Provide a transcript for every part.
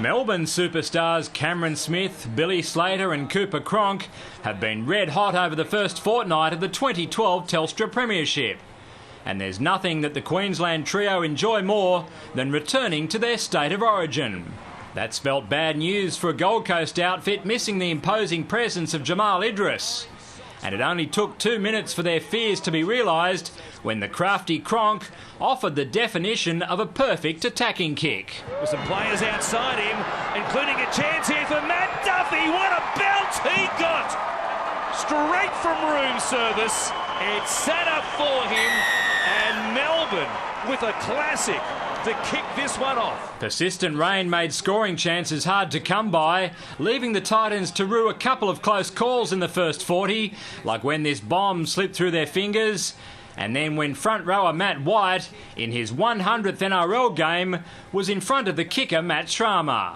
Melbourne superstars Cameron Smith, Billy Slater and Cooper Cronk have been red hot over the first fortnight of the 2012 Telstra Premiership. And there's nothing that the Queensland trio enjoy more than returning to their state of origin. That spelt bad news for a Gold Coast outfit missing the imposing presence of Jamal Idris. And it only took 2 minutes for their fears to be realised when the crafty Cronk offered the definition of a perfect attacking kick. With some players outside him, including a chance here for Matt Duffy. What a belt he got! Straight from room service. It's set up for him, and Melbourne with a classic to kick this one off. Persistent rain made scoring chances hard to come by, leaving the Titans to rue a couple of close calls in the first 40, like when this bomb slipped through their fingers, and then when front rower Matt White, in his 100th NRL game, was in front of the kicker Matt Shrama.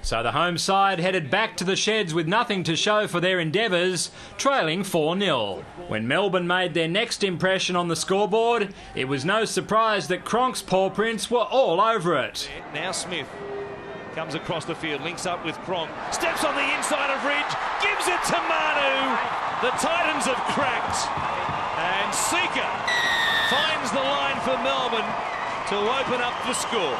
So the home side headed back to the sheds with nothing to show for their endeavours, trailing 4-0. When Melbourne made their next impression on the scoreboard, it was no surprise that Cronk's paw prints were all over it. Now Smith comes across the field, links up with Cronk, steps on the inside of Ridge, gives it to Manu. The Titans have cracked, and Seeker finds the line for Melbourne to open up the score.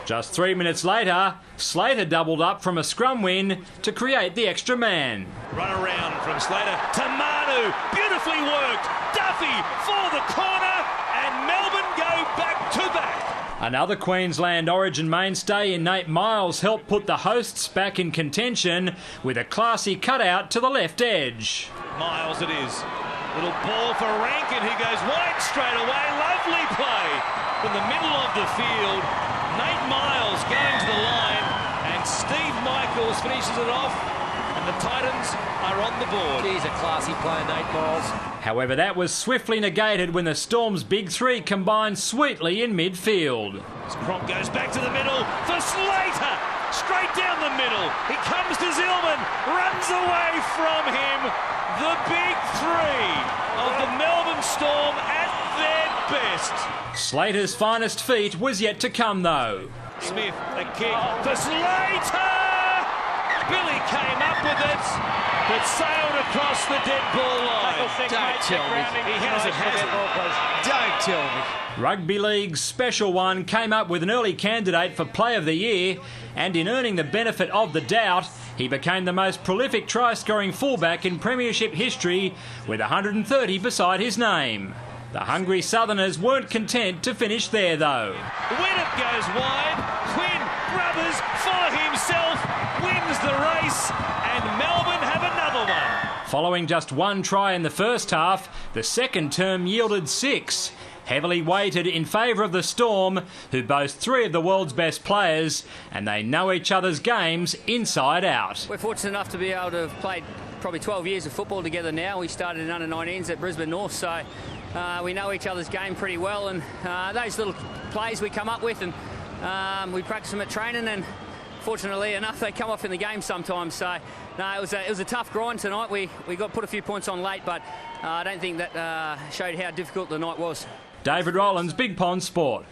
Just 3 minutes later, Slater doubled up from a scrum win to create the extra man. Run around from Slater to Manu. Beautifully worked. Duffy for the corner, and Melbourne go back to back. Another Queensland origin mainstay in Nate Miles helped put the hosts back in contention with a classy cutout to the left edge. Miles it is. Little ball for Rankin. He goes wide straight away. Lovely play from the middle of the field. Nate Miles going to the line, and Steve Michaels finishes it off, and the Titans are on the board. He's a classy player, Nate Miles. However, that was swiftly negated when the Storm's big three combined sweetly in midfield. Cronk goes back to the middle for Slater, straight down the middle. He comes to Zillman, runs away from him. The big three of the Melbourne Storm at their best. Slater's finest feat was yet to come, though. Smith, a kick for Slater! Billy came up with it, but sailed across the dead ball line. Don't tell me. He has it. Don't tell me. Rugby League's Special One came up with an early candidate for Play of the Year, and in earning the benefit of the doubt, he became the most prolific try-scoring fullback in Premiership history with 130 beside his name. The hungry Southerners weren't content to finish there, though. When it goes wide, Quinn Brothers for himself wins the race, and Melbourne have another one. Following just one try in the first half, the second term yielded 6, heavily weighted in favour of the Storm, who boast 3 of the world's best players, and they know each other's games inside out. We're fortunate enough to be able to have played probably 12 years of football together now. We started in under-19s at Brisbane North, so we know each other's game pretty well, and those little plays we come up with, and we practice them at training, and fortunately enough they come off in the game sometimes. So no, it was a tough grind tonight. We got put a few points on late, but I don't think that showed how difficult the night was. David Rowlands, Big Pond Sport.